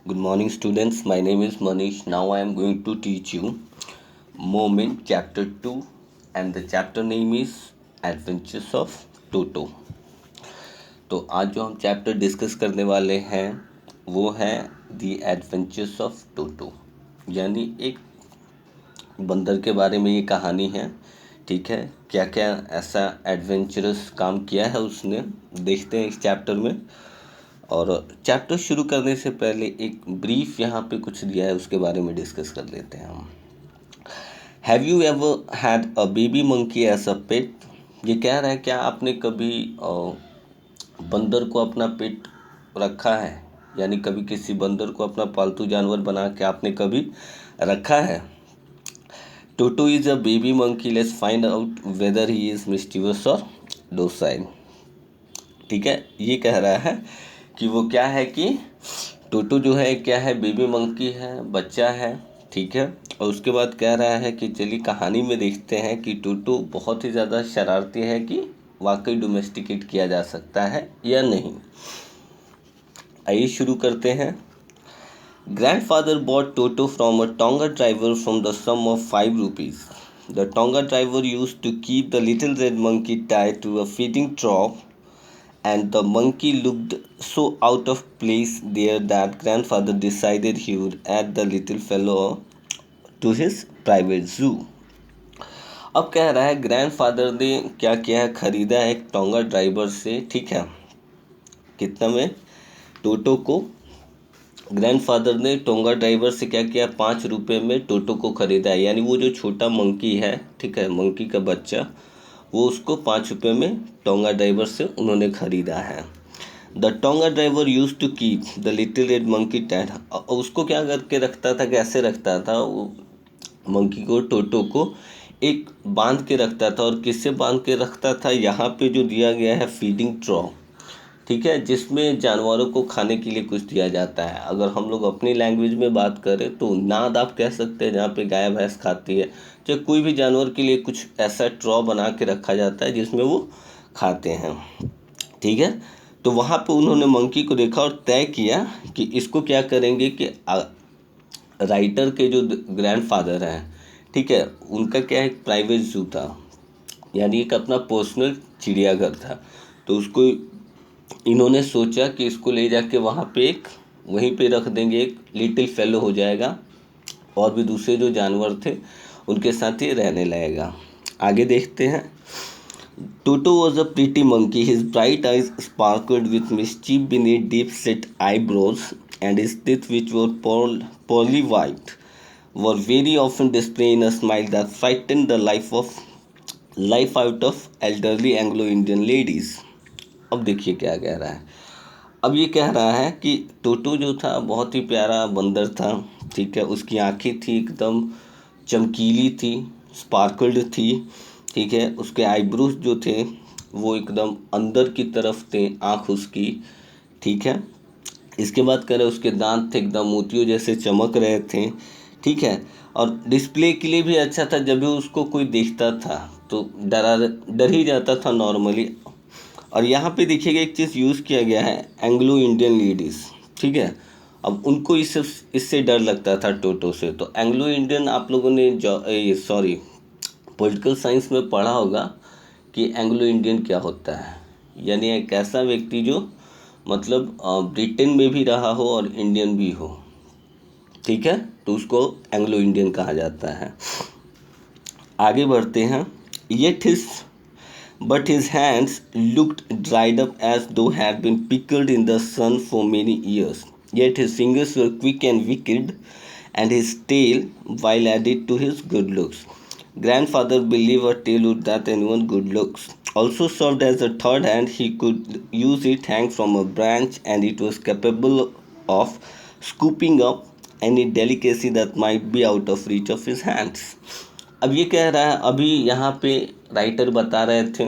Good morning, students. My name is Manish. Now I am going to teach you Moment Chapter 2, and the chapter name is Adventures of Toto. तो आज जो हम chapter discuss करने वाले हैं वो है दी एडवेंचर्स ऑफ टोटो, यानी एक बंदर के बारे में ये कहानी है। ठीक है, क्या क्या ऐसा एडवेंचरस काम किया है उसने, देखते हैं इस चैप्टर में। और चैप्टर शुरू करने से पहले एक ब्रीफ यहाँ पे कुछ दिया है, उसके बारे में डिस्कस कर लेते हैं हम। Have you ever had a baby monkey as a pet? ये कह रहा है क्या आपने कभी बंदर को अपना पेट रखा है, यानी कभी किसी बंदर को अपना पालतू जानवर बना के आपने कभी रखा है। Toto is a baby monkey, let's find out whether he is mischievous और डोसाइल। ठीक है, ये कह रहा है कि वो क्या है कि टोटो जो है क्या है, बेबी मंकी है, बच्चा है। ठीक है, और उसके बाद कह रहा है कि चलिए कहानी में देखते हैं कि टोटो बहुत ही ज़्यादा शरारती है कि वाकई डोमेस्टिकेट किया जा सकता है या नहीं। आइए शुरू करते हैं। Grandfather bought Toto from a Tonga driver from the sum of 5 rupees. The Tonga driver used to keep the little red monkey tied to a feeding trough, and the monkey looked so out of place there that grandfather decided he would add the little fellow to his private zoo. अब कह रहा है grandfather ने क्या किया है, खरीदा है एक टोंगा ड्राइवर से। ठीक है, कितना में? टोटो को ग्रैंडफादर ने टोंगा ड्राइवर से क्या किया, 5 रुपये में टोटो को खरीदा है, यानी वो जो छोटा मंकी है, ठीक है, मंकी का बच्चा, वो उसको 5 रुपये में टोंगा ड्राइवर से उन्होंने खरीदा है। The tonga driver used to keep the little red monkey tied. उसको क्या करके रखता था, कैसे रखता था वो मंकी को, टोटो को एक बांध के रखता था। और किससे बांध के रखता था, यहाँ पे जो दिया गया है फीडिंग ट्रॉ, ठीक है, जिसमें जानवरों को खाने के लिए कुछ दिया जाता है। अगर हम लोग अपनी लैंग्वेज में बात करें तो नाद आप कह सकते हैं, जहाँ पे गाय भैंस खाती है, चाहे कोई भी जानवर के लिए कुछ ऐसा ट्रॉ बना के रखा जाता है जिसमें वो खाते हैं। ठीक है, तो वहाँ पे उन्होंने मंकी को देखा और तय किया कि इसको क्या करेंगे कि राइटर के जो ग्रैंडफादर हैं, ठीक है, उनका क्या है, एक प्राइवेट जू था, यानी एक अपना पर्सनल चिड़ियाघर था। तो उसको इन्होंने सोचा कि इसको ले जाके वहाँ पे एक वहीं पे रख देंगे, एक लिटिल फेलो हो जाएगा और भी दूसरे जो जानवर थे उनके साथ ही रहने लगेगा। आगे देखते हैं। Toto was a pretty monkey. His bright eyes sparkled with mischief beneath deep-set eyebrows, and his teeth, which were pearly white, were very often displaying a smile that frightened the life out of elderly Anglo-Indian ladies. अब देखिए क्या कह रहा है। अब ये कह रहा है कि टोटो जो था बहुत ही प्यारा बंदर था। ठीक है, उसकी आँखें थी एकदम चमकीली थी, स्पार्कल्ड थी। ठीक है, उसके आईब्रोज जो थे वो एकदम अंदर की तरफ थे, आँख उसकी। ठीक है, इसके बाद कह रहे उसके दांत थे एकदम मोतियों जैसे चमक रहे थे। ठीक है, और डिस्प्ले के लिए भी अच्छा था। जब भी उसको कोई देखता था तो डर ही जाता था नॉर्मली। और यहाँ पे देखिएगा एक चीज़ यूज़ किया गया है, एंग्लो इंडियन लेडीज़। ठीक है, अब उनको इससे डर लगता था टोटो से। तो एंग्लो इंडियन आप लोगों ने पॉलिटिकल साइंस में पढ़ा होगा कि एंग्लो इंडियन क्या होता है, यानी एक ऐसा व्यक्ति जो मतलब ब्रिटेन में भी रहा हो और इंडियन भी हो। ठीक है, तो उसको एंग्लो इंडियन कहा जाता है। आगे बढ़ते हैं। But his hands looked dried up as though had been pickled in the sun for many years. Yet his fingers were quick and wicked, and his tail, while added to his good looks. Grandfather believed a tail would that anyone good looks. Also served as a third hand, he could use it hang from a branch, and it was capable of scooping up any delicacy that might be out of reach of his hands. अब ये कह रहा है, अभी यहाँ पे writer बता रहे थे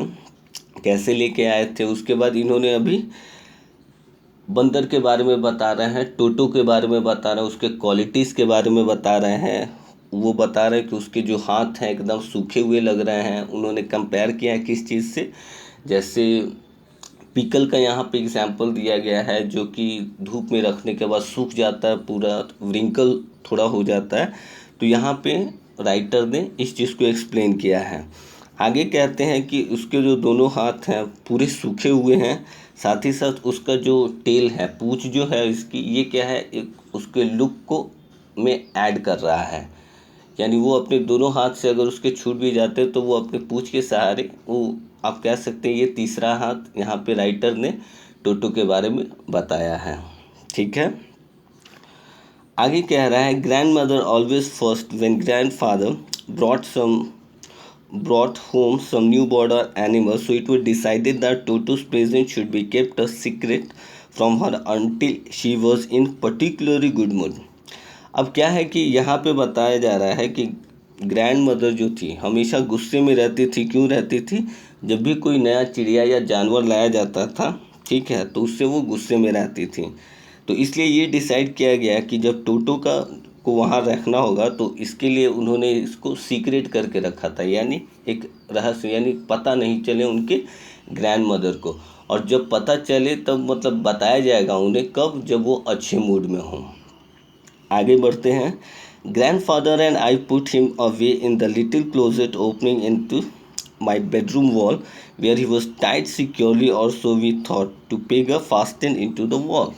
कैसे लेके आए थे, उसके बाद इन्होंने अभी बंदर के बारे में बता रहे हैं, टोटो के बारे में बता रहे हैं, उसके क्वालिटीज़ के बारे में बता रहे हैं। वो बता रहे हैं कि उसके जो हाथ हैं एकदम सूखे हुए लग रहे हैं। उन्होंने कंपेयर किया है किस चीज़ से, जैसे पिकल का यहाँ पे एग्जाम्पल दिया गया है, जो कि धूप में रखने के बाद सूख जाता है, पूरा व्रिंकल थोड़ा हो जाता है। तो यहाँ पे राइटर ने इस चीज़ को एक्सप्लेन किया है। आगे कहते हैं कि उसके जो दोनों हाथ हैं पूरे सूखे हुए हैं, साथ ही साथ उसका जो टेल है, पूंछ जो है इसकी, ये क्या है, एक उसके लुक को में ऐड कर रहा है। यानी वो अपने दोनों हाथ से अगर उसके छूट भी जाते तो वो अपने पूंछ के सहारे, वो आप कह सकते हैं ये तीसरा हाथ यहाँ पे राइटर ने टोटो के बारे में बताया है। ठीक है, आगे कह रहा है, grand mother always first when grand father brought home some new border animals, so it was decided that Toto's presence should be kept a secret from her until she was in particularly good mood. अब क्या है कि यहाँ पे बताया जा रहा है कि ग्रैंड मदर जो थी हमेशा गुस्से में रहती थी। क्यों रहती थी? जब भी कोई नया चिड़िया या जानवर लाया जाता था, ठीक है, तो उससे वो गुस्से में रहती थी। तो इसलिए ये डिसाइड किया गया कि जब टोटो को वहाँ रखना होगा तो इसके लिए उन्होंने इसको सीक्रेट करके रखा था, यानी एक रहस्य, यानी पता नहीं चले उनके ग्रैंड मदर को। और जब पता चले तब मतलब बताया जाएगा उन्हें, कब? जब वो अच्छे मूड में हों। आगे बढ़ते हैं। Grandfather and I put him away in the little closet opening into my bedroom wall where he was tied securely, और so we thought to peg a fasten into the wall.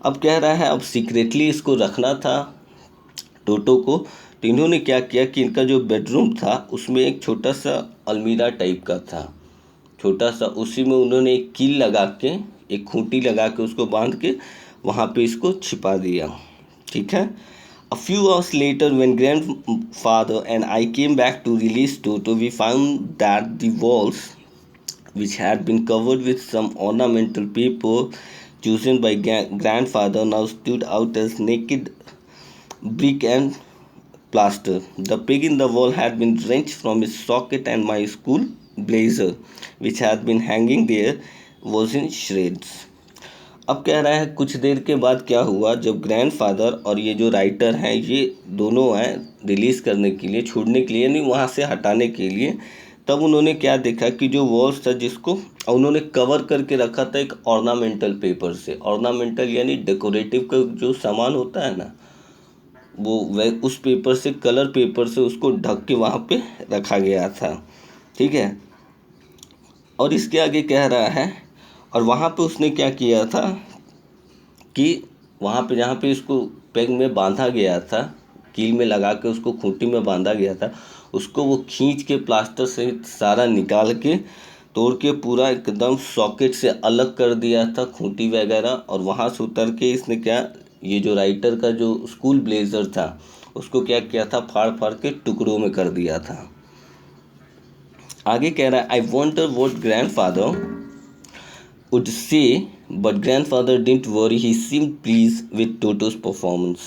अब कह रहा है अब सीक्रेटली इसको रखना था टोटो को, तो इन्होंने क्या किया कि इनका जो बेडरूम था उसमें एक छोटा सा अलमीरा टाइप का था, छोटा सा, उसी में उन्होंने एक कील लगा के, एक खूंटी लगा के उसको बांध के वहाँ पे इसको छिपा दिया। ठीक है। A few hours later, when grandfather and I came back to release Toto, we found that the walls, which had been covered with some ornamental paper chosen by grandfather, now stood out as naked brick and plaster. The peg in the wall had been wrenched from its socket, and my school blazer, which had been hanging there, was in shreds. अब कह रहा है कुछ देर के बाद क्या हुआ, जब ग्रैंडफादर और ये जो राइटर हैं ये दोनों हैं रिलीज़ करने के लिए, छोड़ने के लिए, नहीं वहाँ से हटाने के लिए, तब उन्होंने क्या देखा कि जो वॉल्स था जिसको उन्होंने कवर करके रखा था एक ऑर्नामेंटल पेपर से। ऑर्नामेंटल यानी डेकोरेटिव का जो सामान होता है ना, वो वह उस पेपर से, कलर पेपर से उसको ढक के वहाँ पे रखा गया था। ठीक है। और इसके आगे कह रहा है, और वहाँ पे उसने क्या किया था कि वहाँ पे जहाँ पे इसको पेग में बांधा गया था, कील में लगा के उसको खूंटी में बांधा गया था, उसको वो खींच के प्लास्टर से सारा निकाल के, तोड़ के पूरा एकदम सॉकेट से अलग कर दिया था खूंटी वगैरह। और वहाँ से उतर के इसने क्या, ये जो राइटर का जो स्कूल ब्लेजर था उसको क्या किया था, फाड़ फाड़ के टुकड़ों में कर दिया था। आगे कह रहा है, I wondered what grandfather would say, but grandfather didn't worry. He seemed pleased with Toto's performance.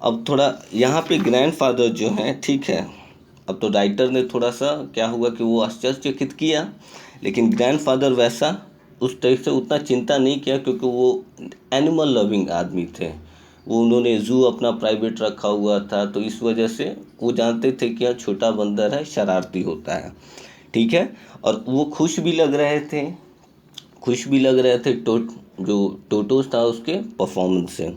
अब थोड़ा यहाँ पे ग्रैंडफादर जो है, ठीक है, अब तो राइटर ने थोड़ा सा क्या हुआ कि वो आश्चर्यचकित किया, लेकिन ग्रैंडफादर वैसा उस टाइप से उतना चिंता नहीं किया, क्योंकि वो एनिमल लविंग आदमी थे। वो उन्होंने जू अपना प्राइवेट रखा हुआ था, तो इस वजह से वो जानते थे कि यहाँ छोटा बंदर है, शरारती होता है। ठीक है। और वो खुश भी लग रहे थे जो टोटोस था उसके परफॉर्मेंस से।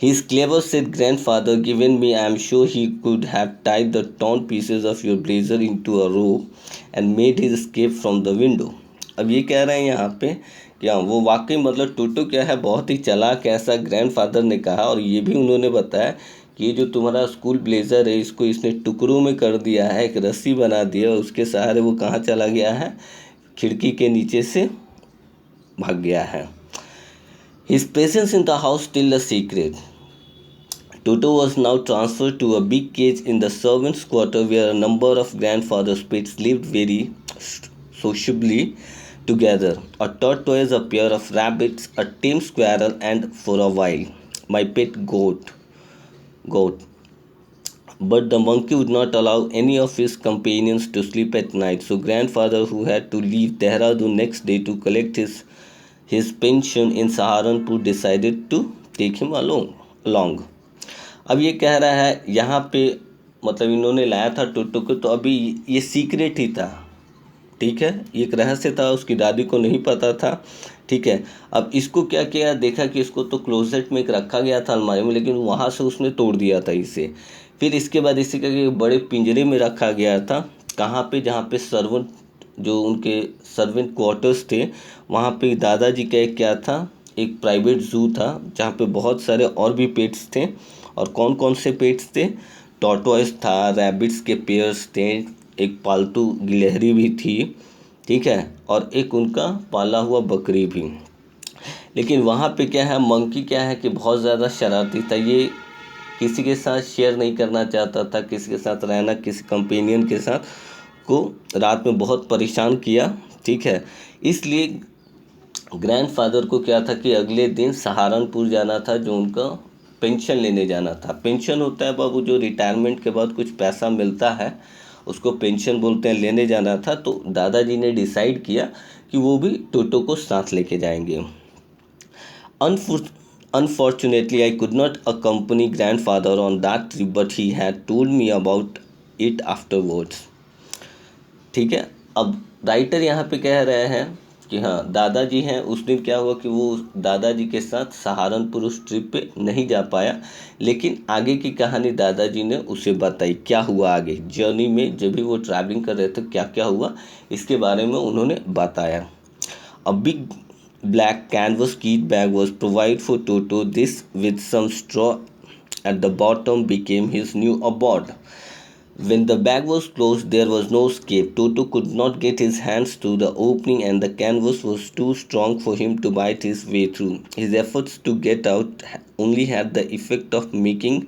His clever, said grandfather, given me, I am sure he could have tied the torn pieces of your blazer into a rope and made his escape from the window. अब ये कह रहे हैं यहाँ पे कि हाँ, वो वाकई मतलब टोटो क्या है, बहुत ही चालाक, ऐसा ग्रैंडफादर ने कहा। और ये भी उन्होंने बताया कि ये जो तुम्हारा स्कूल ब्लेज़र है इसको इसने टुकड़ों में कर दिया है, एक रस्सी बना दिया, उसके सहारे वो कहाँ चला गया है, खिड़की के नीचे से भाग गया है। His presence in the house still a secret. Toto was now transferred to a big cage in the servants' quarter, where a number of grandfather's pets lived very sociably together. A tortoise, a pair of rabbits, a tame squirrel, and for a while, my pet goat. But the monkey would not allow any of his companions to sleep at night, so grandfather, who had to leave Dehradun next day to collect his pension in Saharanpur, decided to take him along. अब ये कह रहा है यहाँ पे मतलब इन्होंने लाया था टोटो को, तो अभी ये सीक्रेट ही था, ठीक है, ये एक रहस्य था, उसकी दादी को नहीं पता था। ठीक है, अब इसको क्या किया, देखा कि इसको तो क्लोजेट में एक रखा गया था अलमारी में, लेकिन वहाँ से उसने तोड़ दिया था इसे। फिर इसके बाद इसे क्या किया, बड़े पिंजरे में रखा गया था। कहाँ पे, जहाँ पे सर्वेंट, जो उनके सर्वेंट क्वार्टर्स थे, वहाँ पे दादाजी का एक क्या था, एक प्राइवेट जू था, जहाँ पे बहुत सारे और भी पेट्स थे। और कौन कौन से पेट्स थे, टॉर्टोइस था, रैबिट्स के पेयर्स थे, एक पालतू गिलहरी भी थी, ठीक है, और एक उनका पाला हुआ बकरी भी। लेकिन वहाँ पे क्या है, मंकी क्या है कि बहुत ज़्यादा शरारती था। ये किसी के साथ शेयर नहीं करना चाहता था, किसी के साथ रहना, किसी कंपेनियन के साथ, को रात में बहुत परेशान किया। ठीक है, इसलिए ग्रैंडफादर को क्या था कि अगले दिन सहारनपुर जाना था, जो उनका पेंशन लेने जाना था। पेंशन होता है बाबू, जो रिटायरमेंट के बाद कुछ पैसा मिलता है, उसको पेंशन बोलते हैं, लेने जाना था। तो दादाजी ने डिसाइड किया कि वो भी टोटो को साथ लेके जाएंगे। Unfortunately, I could not accompany grandfather on that trip, but he had told me about it afterwards. ठीक है, अब राइटर यहाँ पे कह रहे हैं कि हाँ, दादाजी हैं, उस दिन क्या हुआ कि वो दादाजी के साथ सहारनपुर उस ट्रिप पे नहीं जा पाया, लेकिन आगे की कहानी दादाजी ने उसे बताई। क्या हुआ आगे जर्नी में, जब भी वो ट्रैवलिंग कर रहे थे, क्या क्या हुआ, इसके बारे में उन्होंने बताया। A big black canvas kit bag was provided for Toto. This, with some straw at the bottom, became his new abode. When the bag was closed, there was no escape. Toto could not get his hands through the opening, and the canvas was too strong for him to bite his way through. His efforts to get out only had the effect of making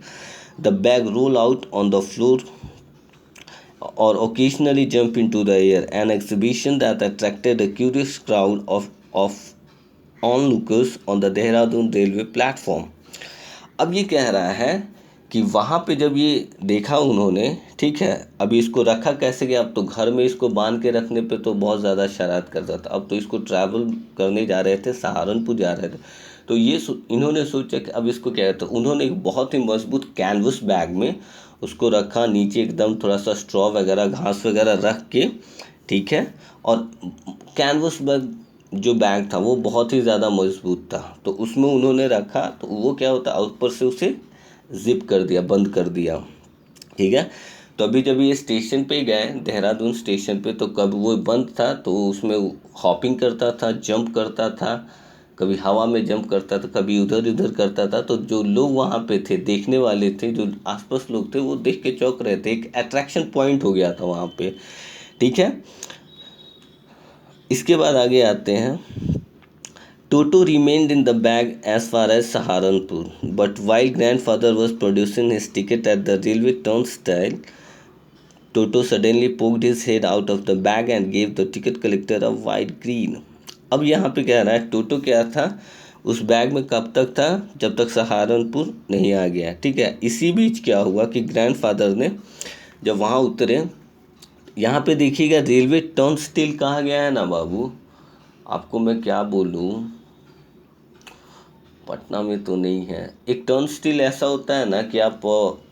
the bag roll out on the floor or occasionally jump into the air, an exhibition that attracted a curious crowd of onlookers on the Dehradun railway platform. अब ये कह रहा है कि वहाँ पे जब ये देखा उन्होंने, ठीक है, अभी इसको रखा कैसे गया, अब तो घर में इसको बांध के रखने पे तो बहुत ज़्यादा शरारत करता था, अब तो इसको ट्रैवल करने जा रहे थे, सहारनपुर जा रहे थे, तो ये इन्होंने सोचा कि अब इसको क्या कहते हैं, उन्होंने एक बहुत ही मजबूत कैनवस बैग में उसको रखा, नीचे एकदम थोड़ा सा स्ट्रॉ वगैरह, घास वगैरह रख के, ठीक है, और कैनवस बैग जो बैग था वो बहुत ही ज़्यादा मजबूत था, तो उसमें उन्होंने रखा, तो वो क्या होता, ऊपर से उसे जिप कर दिया, बंद कर दिया। ठीक है, तो अभी जब ये स्टेशन पे गए, देहरादून स्टेशन पे, तो कब वो बंद था, तो उसमें हॉपिंग करता था, जंप करता था, कभी हवा में जंप करता था, कभी उधर इधर करता था। तो जो लोग वहाँ पे थे, देखने वाले थे, जो आसपास लोग थे, वो देख के चौंक रहे थे, एक अट्रैक्शन पॉइंट हो गया था वहाँ पे। ठीक है, इसके बाद आगे आते हैं। Toto remained in the bag as far as Saharanpur, but while grandfather was producing his ticket at the railway turnstile, Toto suddenly poked his head out of the bag and gave the ticket collector a wide grin. अब यहाँ पे कह रहा है, टोटो क्या था उस bag में कब तक था, जब तक सहारनपुर नहीं आ गया। ठीक है, इसी बीच क्या हुआ कि ग्रैंडफादर ने जब वहाँ उतरे, यहाँ पे देखिएगा रेलवे टर्नस्टाइल कहा गया है ना बाबू, आपको मैं क्या बोलूँ, पटना में तो नहीं है। एक टर्नस्टाइल ऐसा होता है ना कि आप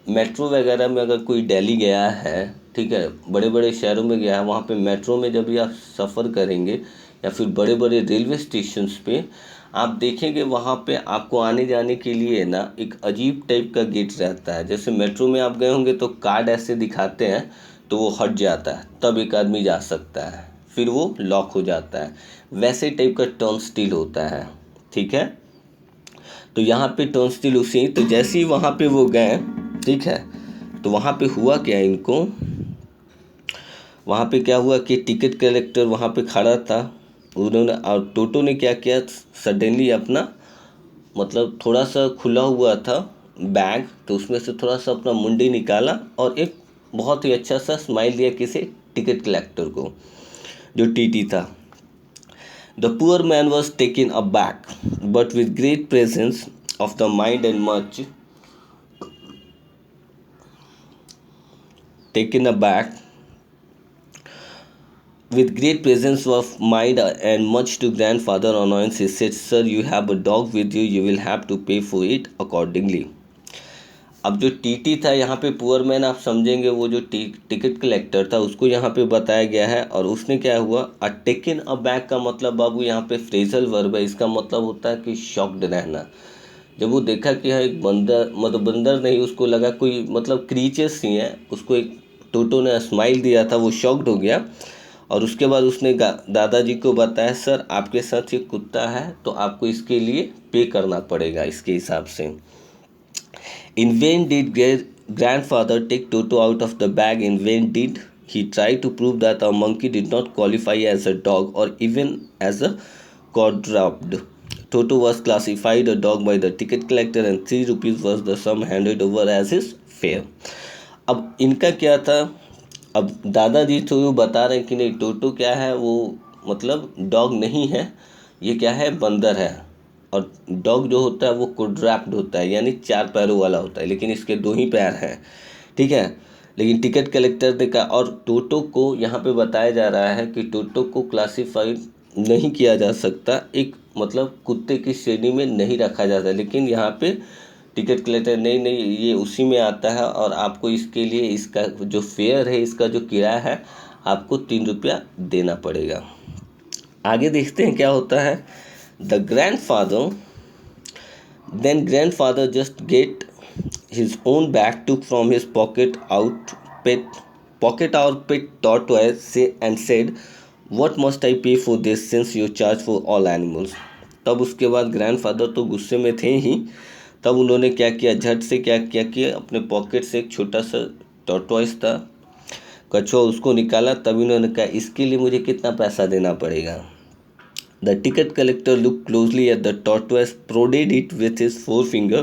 मेट्रो वगैरह में अगर कोई दिल्ली गया है, ठीक है, बड़े बड़े शहरों में गया है, वहाँ पे मेट्रो में जब भी आप सफ़र करेंगे या फिर बड़े बड़े रेलवे स्टेशंस पे, आप देखेंगे वहाँ पे आपको आने जाने के लिए ना एक अजीब टाइप का गेट रहता है। जैसे मेट्रो में आप गए होंगे तो कार्ड ऐसे दिखाते हैं, तो वो हट जाता है, तब एक आदमी जा सकता है, फिर वो लॉक हो जाता है, वैसे टाइप का टर्नस्टाइल होता है। ठीक है, तो यहाँ पे टर्नस्टाइल उसी, तो जैसे ही वहाँ पे वो गए, ठीक है, तो वहाँ पे हुआ क्या, इनको वहाँ पे क्या हुआ कि टिकट कलेक्टर वहाँ पे खड़ा था, उन्होंने, और टोटो ने क्या किया, सडनली अपना, मतलब थोड़ा सा खुला हुआ था बैग, तो उसमें से थोड़ा सा अपना मुंडी निकाला और एक बहुत ही अच्छा सा स्माइल दिया किसे, टिकट कलेक्टर को, जो टीटी था। The poor man was taken aback, but with great presence of the mind and much taken aback with great presence of mind and much to grandfather annoyance, he said, "Sir, you have a dog with you. You will have to pay for it accordingly." अब जो TT था यहाँ पे poor man आप समझेंगे, वो जो ticket collector था उसको यहाँ पे बताया गया है। और उसने क्या हुआ, अ टेकन अ बैक का मतलब बाबू यहाँ पे फ्रेजल वर्ब है, इसका मतलब होता है कि शॉक्ड रहना। जब वो देखा कि यहाँ एक बंदर, मतलब बंदर नहीं, उसको लगा कोई मतलब क्रीचर्स ही हैं, उसको एक टोटो ने स्माइल दिया था, वो शॉक्ड हो गया। और उसके बाद उसने दादाजी को बताया, सर आपके साथ ये कुत्ता है तो आपको इसके लिए पे करना पड़ेगा इसके हिसाब से। In vain did grandfather take Toto out of the bag. In vain did he try to prove that a monkey did not qualify as a dog or even as a quadruped. Toto was classified a dog by the ticket collector and 3 rupees was the sum handed over as his fare. अब इनका क्या था, अब दादाजी तो बता रहे हैं कि नहीं टोटो क्या है, वो मतलब डॉग नहीं है, ये क्या है, बंदर है। और डॉग जो होता है वो कोड्रैप्ड होता है, यानी 4 पैरों वाला होता है, लेकिन इसके 2 ही पैर हैं, ठीक है। लेकिन टिकट कलेक्टर ने कहा, और टोटो को यहाँ पे बताया जा रहा है कि टोटो को क्लासिफाइड नहीं किया जा सकता, एक मतलब कुत्ते की श्रेणी में नहीं रखा जाता, लेकिन यहाँ पे टिकट कलेक्टर नहीं नहीं ये उसी में आता है, और आपको इसके लिए इसका जो फेयर है, इसका जो किराया है, आपको 3 रुपया देना पड़ेगा। आगे देखते हैं क्या होता है। The grandfather just get his own bag, took from his pocket out pet tortoise and said, what must I pay for this since you charge for all animals? तब उसके बाद ग्रैंडफादर तो गुस्से में थे ही, तब उन्होंने क्या किया, झट से क्या किया कि अपने पॉकेट से एक छोटा सा टॉर्टोइस था, कछुआ, उसको निकाला। तभी उन्होंने कहा इसके लिए मुझे कितना पैसा देना पड़ेगा। The ticket collector looked closely at the tortoise, prodded it with his forefinger,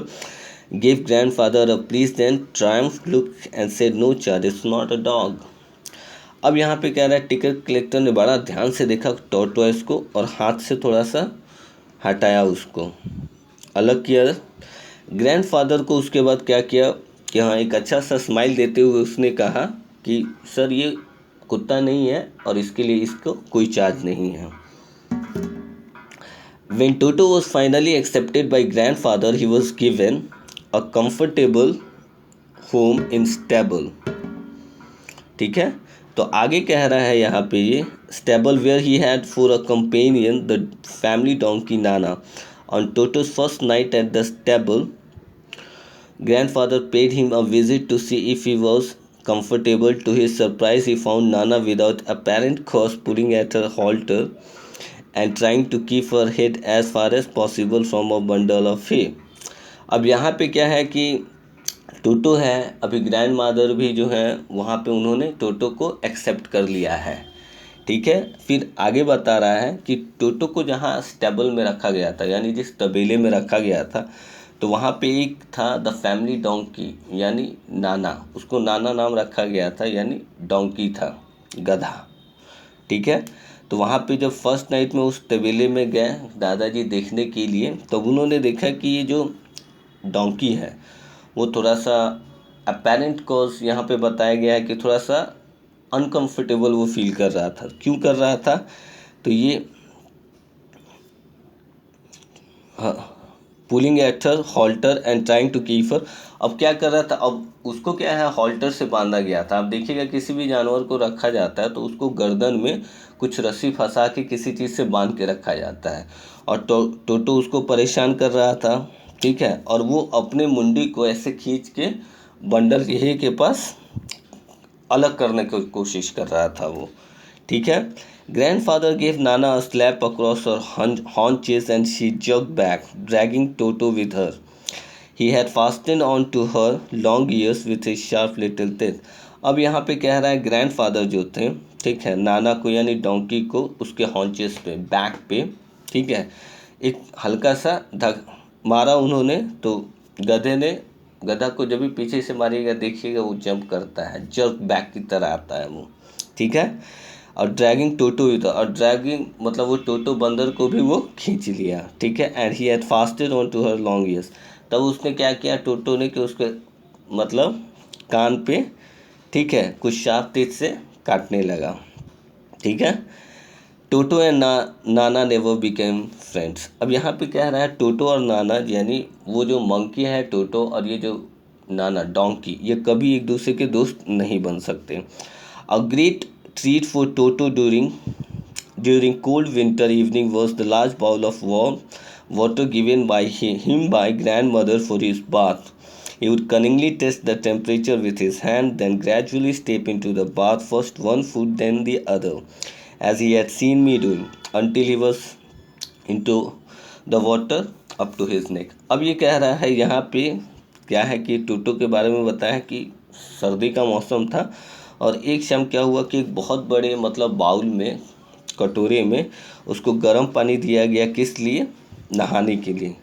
gave grandfather a pleased and triumphant look and said, no charge, it's not a dog. अब यहाँ पे कह रहा है, टिकट कलेक्टर ने बड़ा ध्यान से देखा टॉर्टोइस को और हाथ से थोड़ा सा हटाया, उसको अलग किया। ग्रैंडफादर को उसके बाद क्या किया कि हाँ, एक अच्छा सा स्माइल देते हुए उसने कहा कि सर ये कुत्ता नहीं है और इसके लिए इसको कोई चार्ज नहीं है। When Toto was finally accepted by grandfather, he was given a comfortable home in stable. ठीक है, तो आगे कह रहा है यहाँ पे ये stable where he had for a companion the family donkey Nana. On Toto's first night at the stable, grandfather paid him a visit to see if he was comfortable. To his surprise, he found Nana without apparent cause pulling at her halter and trying to keep her head as far as possible from a bundle of hay. अब यहाँ पे क्या है कि टोटो है, अभी grand मादर भी जो है वहाँ पे उन्होंने टोटो को एक्सेप्ट कर लिया है, ठीक है। फिर आगे बता रहा है कि टोटो को जहाँ स्टेबल में रखा गया था, यानी जिस तबेले में रखा गया था, तो वहाँ पे एक था द फैमिली डोंकी, यानी नाना, उसको नाना नाम रखा गया था, यानी डोंकी था, गधा, ठीक है। तो वहाँ पे जब फर्स्ट नाइट में उस तबेले में गए दादाजी देखने के लिए, तब उन्होंने देखा कि ये जो डोंकी है वो थोड़ा सा अपेरेंट कॉज यहाँ पे बताया गया है कि थोड़ा सा अनकंफर्टेबल वो फील कर रहा था। क्यों कर रहा था, तो ये pulling at her halter and trying to keep her. अब क्या कर रहा था, अब उसको क्या है, हॉल्टर से बांधा गया था। अब देखिएगा किसी भी जानवर को रखा जाता है तो उसको गर्दन में कुछ रस्सी फंसा के किसी चीज़ से बांध के रखा जाता है, और टोटो उसको परेशान कर रहा था, ठीक है। और वो अपने मुंडी को ऐसे खींच के बंडल ये के पास अलग करने की कोशिश कर रहा था वो, ठीक है। Grandfather gave Nana a slap across her haunches and she jerked back, dragging Toto with her. He had fastened on to her long ears with his sharp little teeth. अब यहाँ पे कह रहा है ग्रैंडफादर जो थे, ठीक है, नाना को यानी डोंकी को उसके हॉन्चेस पे, बैक पे, ठीक है, एक हल्का सा धक मारा उन्होंने। तो गधा को जब भी पीछे से मारिएगा देखिएगा वो जंप करता है, जर्क बैक की तरह आता है वो, ठीक है। और ड्रैगिंग टोटो भी था, और ड्रैगिंग मतलब वो टोटो बंदर को भी वो खींच लिया, ठीक है। And he had fasted on to her long ears. तब उसने क्या किया टोटो ने कि उसके मतलब कान पे, ठीक है, कुछ शार्प टीथ से काटने लगा, ठीक है। टोटो and Nana never became friends. अब यहाँ पे कह रहा है टोटो और नाना, यानी वो जो मंकी है टोटो, और ये जो नाना डोंकी, ये कभी एक दूसरे के दोस्त नहीं बन सकते। A great treat for Toto during cold winter evening was the large bowl of warm water given by him by grandmother for his bath. He would cunningly test the temperature with his hand, then gradually step into the bath, first one foot, then the other, as he had seen me doing, until he was into the water up to his neck. अब ये कह रहा है यहाँ पे क्या है कि टोटो के बारे में बताया कि सर्दी का मौसम था और एक शाम क्या हुआ कि एक बहुत बड़े मतलब बाउल में, कटोरे में उसको गर्म पानी दिया गया, किस लिए? नहाने के लिए।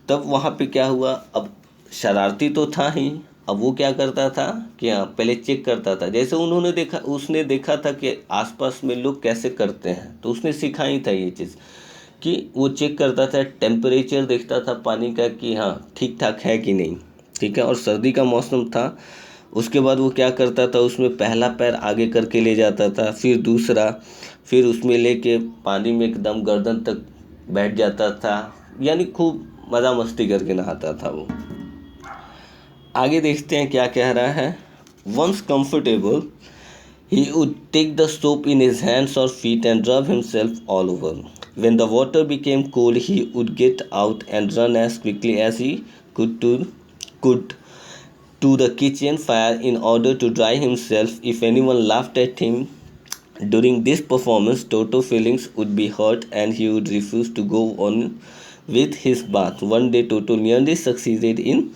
तब वहाँ पे क्या हुआ, अब शरारती तो था ही, अब वो क्या करता था कि हाँ पहले चेक करता था, जैसे उसने देखा था कि आसपास में लोग कैसे करते हैं, तो उसने सिखाई था ये चीज़ कि वो चेक करता था, टेम्परेचर देखता था पानी का कि हाँ ठीक ठाक है कि नहीं, ठीक है। और सर्दी का मौसम था। उसके बाद वो क्या करता था, उसमें पहला पैर आगे करके ले जाता था, फिर दूसरा, फिर उसमें लेके पानी में एकदम गर्दन तक बैठ जाता था, यानी खूब मज़ा मस्ती करके नहाता था वो। आगे देखते हैं क्या कह रहा है। Once comfortable he would take the soap in his hands or feet and rub himself all over. When the water became cold, he would get out and run as quickly as he could to the kitchen fire in order to dry himself. If anyone laughed at him during this performance, Toto's feelings would be hurt and he would refuse to go on with his bath. One day, Toto nearly succeeded in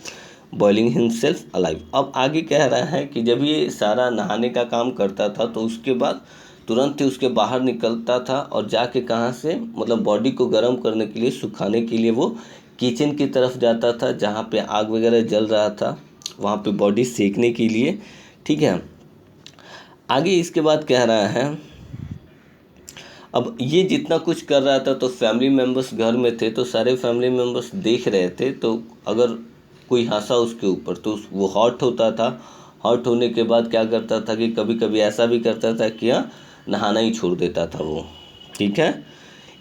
boiling himself alive. अब आगे कह रहा है कि जब ये सारा नहाने का काम करता था तो उसके बाद तुरंत ही उसके बाहर निकलता था और जाके कहाँ से, मतलब बॉडी को गर्म करने के लिए, सुखाने के लिए वो किचन की तरफ जाता था जहाँ पे आग वगैरह जल रहा था, वहाँ पे बॉडी सेकने के लिए, ठीक है। आगे इसके बाद कह रहा है, अब ये जितना कुछ कर रहा था तो फैमिली मेम्बर्स घर में थे, तो सारे फैमिली मेम्बर्स देख रहे थे, तो अगर कोई हंसा उसके ऊपर तो वो हॉट होता था। हॉट होने के बाद क्या करता था कि कभी कभी ऐसा भी करता था कि हाँ नहाना ही छोड़ देता था वो, ठीक है।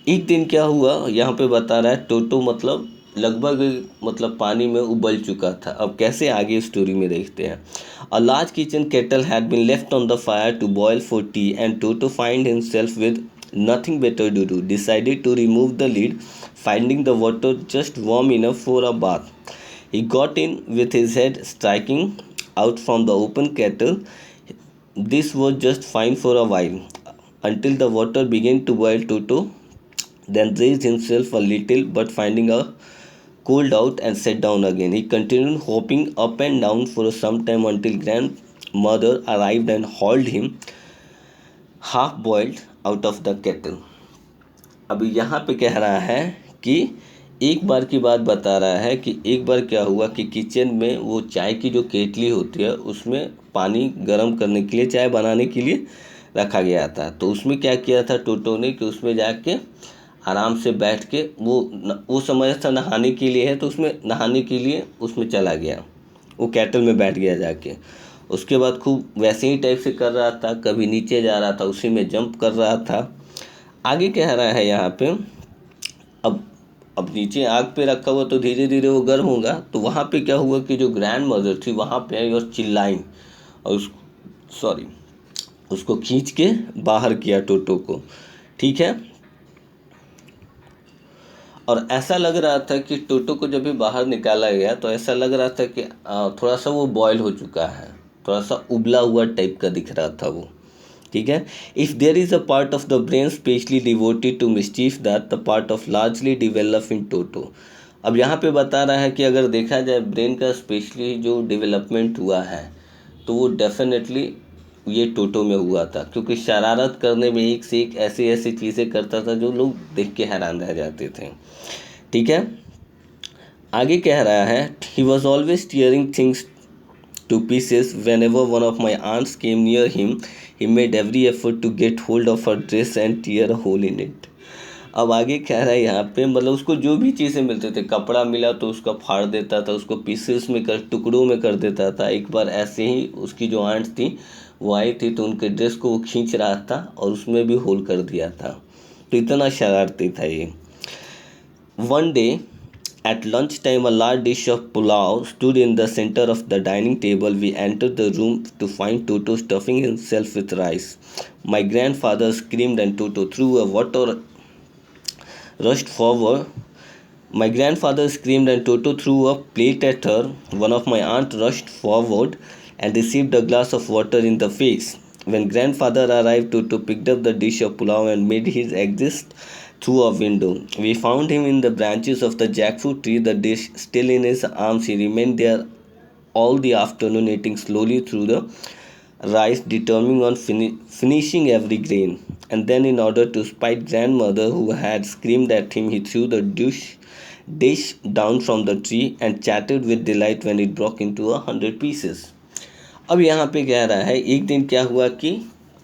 एक दिन क्या हुआ यहाँ पे बता रहा है, टोटो मतलब लगभग मतलब पानी में उबल चुका था। अब कैसे, आगे स्टोरी में देखते हैं। A large kitchen kettle had been left on the fire to boil for tea and Toto find himself with nothing better to do, decided to remove the lid, finding the water just warm enough for a bath. He got in with his head striking out from the open kettle. This was just fine for a while, until the water began to boil. Toto then raised himself a little, but finding a cooled out and sat down again. He continued hopping up and down for some time until grandmother arrived and hauled him half boiled out of the kettle. अभी यहाँ पे कह रहा है कि एक बार की बात बता रहा है कि एक बार क्या हुआ कि किचन में वो चाय की जो केतली होती है उसमें पानी गर्म करने के लिए, चाय बनाने के लिए रखा गया था। तो उसमें क्या किया था टोटो ने कि उसमें जाके आराम से बैठ के वो समझ था नहाने के लिए है, तो उसमें नहाने के लिए उसमें चला गया, वो कैटल में बैठ गया जाके। उसके बाद खूब वैसे ही टाइप से कर रहा था, कभी नीचे जा रहा था उसी में जंप कर रहा था। आगे कह रहा है यहाँ पे, अब नीचे आग पे रखा हुआ तो धीरे धीरे वो गर्म होगा। तो वहाँ पे क्या हुआ कि जो ग्रैंड मदर थी वहाँ पे आई और चिल्लाई और उसको खींच के बाहर किया टोटो को, ठीक है। और ऐसा लग रहा था कि टोटो को जब भी बाहर निकाला गया तो ऐसा लग रहा था कि थोड़ा सा वो बॉयल हो चुका है, थोड़ा सा उबला हुआ टाइप का दिख रहा था वो, ठीक है। If there is a part of the brain specially devoted to mischief that the part of largely develop in Toto. अब यहाँ पे बता रहा है कि अगर देखा जाए ब्रेन का स्पेशली जो डेवलपमेंट हुआ है तो वो डेफिनेटली ये टोटो में हुआ था, क्योंकि शरारत करने में एक से एक ऐसी ऐसी चीज़ें करता था जो लोग देख के हैरान रह जाते थे, ठीक है। आगे कह रहा है, he was always tearing things to pieces. Whenever one of my aunts came near him, he made every effort to get hold of her dress and tear a hole in it. अब आगे कह रहा है यहाँ पे, मतलब उसको जो भी चीज़ें मिलते थे, कपड़ा मिला तो उसका फाड़ देता था, उसको पीसेस में कर, टुकड़ों में कर देता था। एक बार ऐसे ही उसकी जो आंट थी वो आई थी तो उनके ड्रेस को वो खींच रहा था और उसमें भी होल कर दिया था। तो इतना शरारती था ये। One day At lunchtime, a large dish of pulao stood in the center of the dining table. We entered the room to find Toto stuffing himself with rice. My grandfather screamed and Toto threw a water rushed forward. My grandfather screamed and Toto threw a plate at her. One of my aunt rushed forward and received a glass of water in the face. When grandfather arrived, Toto picked up the dish of pulao and made his exit through a window. We found him in the branches of the jackfruit tree, the dish still in his arms. He remained there all the afternoon, eating slowly through the rice, determined on finishing every grain. And then, in order to spite grandmother, who had screamed at him, he threw the dish down from the tree and chattered with delight when it broke into 100 pieces. अब यहाँ पे कह रहा है एक दिन क्या हुआ कि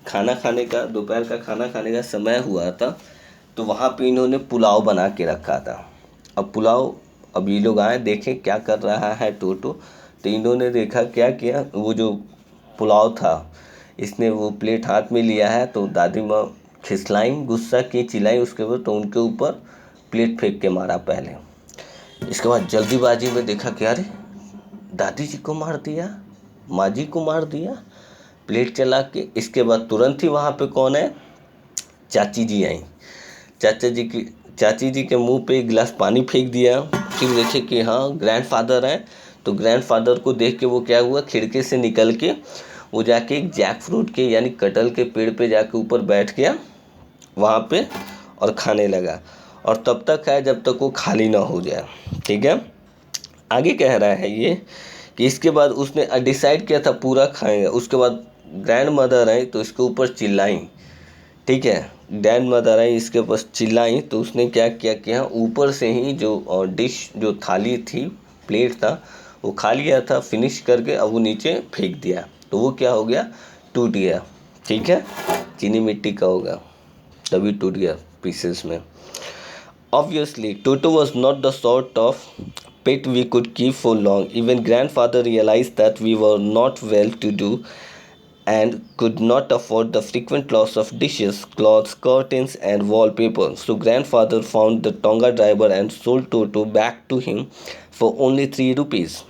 खाना खाने का दोपहर का खाना खाने का समय हुआ था, तो वहाँ पे इन्होंने पुलाव बना के रखा था. अब पुलाव, अब ये लोग आए देखें क्या कर रहा है टोटो, तो इन्होंने देखा क्या किया, वो जो पुलाव था इसने वो प्लेट हाथ में लिया है, तो दादी माँ खिसलाई, गुस्सा की, चिल्लाई उसके बाद, तो उनके ऊपर प्लेट फेंक के मारा पहले. इसके बाद जल्दीबाजी में देखा कि अरे दादी जी को मार दिया, माँ जी को मार दिया प्लेट चला के. इसके बाद तुरंत ही वहाँ पे कौन है, चाची जी आई. चाची जी के मुंह पे एक गिलास पानी फेंक दिया. फिर देखे कि हाँ ग्रैंडफादर हैं, तो ग्रैंडफादर को देख के वो क्या हुआ, खिड़की से निकल के वो जाके एक जैक फ्रूट के यानी कटहल के पेड़ पे जाके ऊपर बैठ गया वहाँ पे और खाने लगा. और तब तक है जब तक वो खाली ना हो जाए. ठीक है, आगे कह रहा है ये कि इसके बाद उसने डिसाइड किया था पूरा खाएगा. उसके बाद ग्रैंड मदर आई तो इसके ऊपर चिल्लाई. ठीक है, ग्रैंड मदर आई इसके पास चिल्लाई, तो उसने क्या किया कि हाँ ऊपर से ही जो डिश जो थाली थी, प्लेट था, वो खा लिया था फिनिश करके. अब वो नीचे फेंक दिया, तो वो क्या हो गया, टूट गया. ठीक है, चीनी मिट्टी का होगा तभी टूट गया पीसेस में. Obviously, Toto was not the sort of pet we could keep for long. Even grandfather realized that we were not well to do and could not afford the frequent loss of dishes, clothes, curtains, and wallpaper. So grandfather found the Tonga driver and sold Toto back to him for only 3 rupees.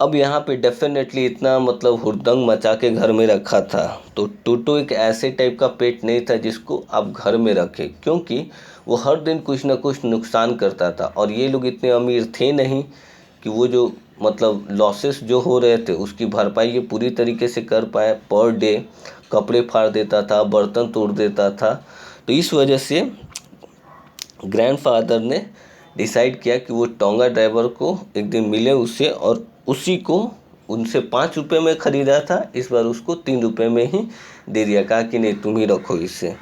अब यहाँ पे definitely इतना मतलब हुड़दंग मचा के घर में रखा था, तो टोटो एक ऐसे टाइप का पेट नहीं था जिसको आप घर में रखें, क्योंकि वो हर दिन कुछ ना कुछ नुकसान करता था. और ये लोग इतने अमीर थे नहीं कि वो जो मतलब लॉसेस जो हो रहे थे उसकी भरपाई ये पूरी तरीके से कर पाए. पर डे कपड़े फाड़ देता था, बर्तन तोड़ देता था. तो इस वजह से ग्रैंडफादर ने डिसाइड किया कि वो टोंगा ड्राइवर को एक दिन मिले उससे, और उसी को उनसे 5 रुपये में ख़रीदा था, इस बार उसको 3 रुपये में ही दे दिया, कहा कि नहीं तुम ही रखो इससे.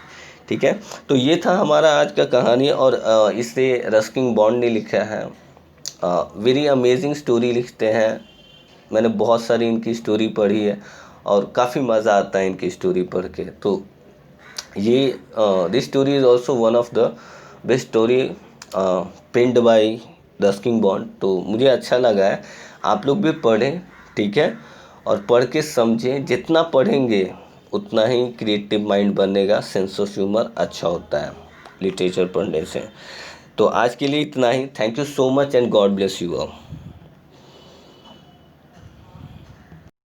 ठीक है, तो ये था हमारा आज का कहानी. और इसे रस्किन बॉन्ड ने लिखा है. वेरी अमेजिंग स्टोरी लिखते हैं. मैंने बहुत सारी इनकी स्टोरी पढ़ी है और काफ़ी मज़ा आता है इनकी स्टोरी पढ़ के. तो ये this story is also one of the best story penned by Ruskin Bond. तो मुझे अच्छा लगा है, आप लोग भी पढ़ें. ठीक है, और पढ़ के समझें. जितना पढ़ेंगे उतना ही क्रिएटिव माइंड बनेगा. सेंस ऑफ ह्यूमर अच्छा होता है लिटरेचर पढ़ने से. तो आज के लिए इतना ही. Thank you so much and God bless you all.